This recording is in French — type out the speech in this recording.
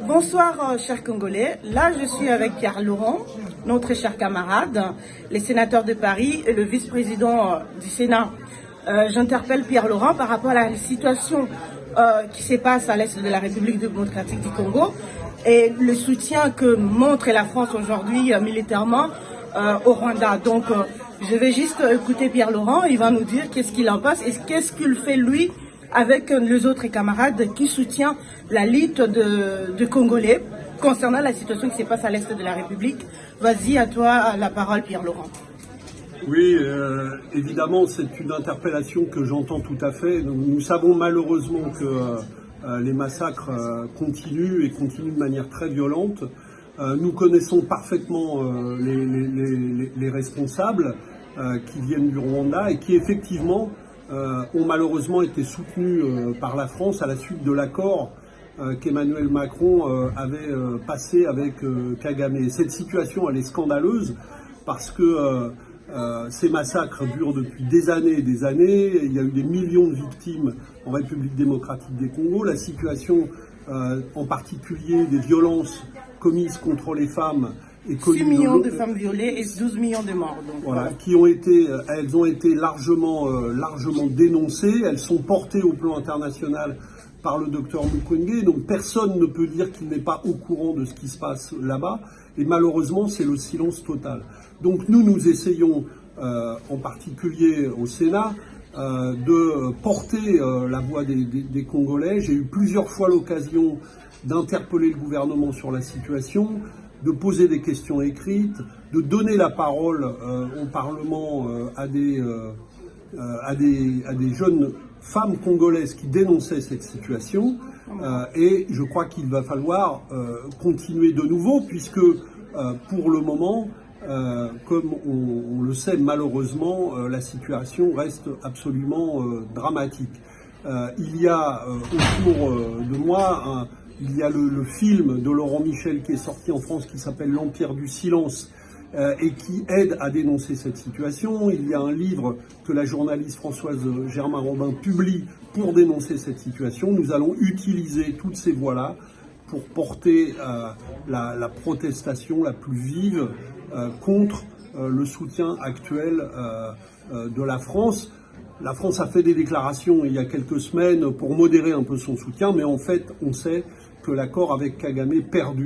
Bonsoir, chers Congolais. Là, je suis avec Pierre Laurent, notre cher camarade, les sénateurs de Paris et le vice-président du Sénat. J'interpelle Pierre Laurent par rapport à la situation qui se passe à l'est de la République démocratique du Congo et le soutien que montre la France aujourd'hui militairement au Rwanda. Donc, je vais juste écouter Pierre Laurent. Il va nous dire qu'est-ce qu'il en pense et qu'est-ce qu'il fait lui avec les autres camarades qui soutiennent la lutte de Congolais concernant la situation qui se passe à l'est de la République. Vas-y, à toi la parole, Pierre Laurent. Oui, évidemment, c'est une interpellation que j'entends tout à fait. Nous savons malheureusement que les massacres continuent et continuent de manière très violente. Nous connaissons parfaitement les responsables qui viennent du Rwanda et qui effectivement ont malheureusement été soutenus par la France à la suite de l'accord qu'Emmanuel Macron avait passé avec Kagame. Cette situation, elle est scandaleuse parce que ces massacres durent depuis des années et des années. Il y a eu des millions de victimes en République démocratique du Congo. La situation, en particulier des violences commises contre les femmes, 6 millions de femmes violées et 12 millions de morts. Donc, voilà, elles ont été largement dénoncées. Elles sont portées au plan international par le docteur Mukwege. Donc personne ne peut dire qu'il n'est pas au courant de ce qui se passe là-bas. Et malheureusement, c'est le silence total. Donc nous essayons, en particulier au Sénat, de porter la voix des Congolais. J'ai eu plusieurs fois l'occasion d'interpeller le gouvernement sur la situation, de poser des questions écrites, de donner la parole au Parlement à des jeunes femmes congolaises qui dénonçaient cette situation. Et je crois qu'il va falloir continuer de nouveau, puisque pour le moment, comme on le sait malheureusement, la situation reste absolument dramatique. Il y a autour de moi il y a le film de Laurent Michel qui est sorti en France qui s'appelle L'Empire du silence et qui aide à dénoncer cette situation. Il y a un livre que la journaliste Françoise Germain-Robin publie pour dénoncer cette situation. Nous allons utiliser toutes ces voix-là pour porter la protestation la plus vive contre le soutien actuel de la France. La France a fait des déclarations il y a quelques semaines pour modérer un peu son soutien, mais en fait, on sait que l'accord avec Kagame perdu.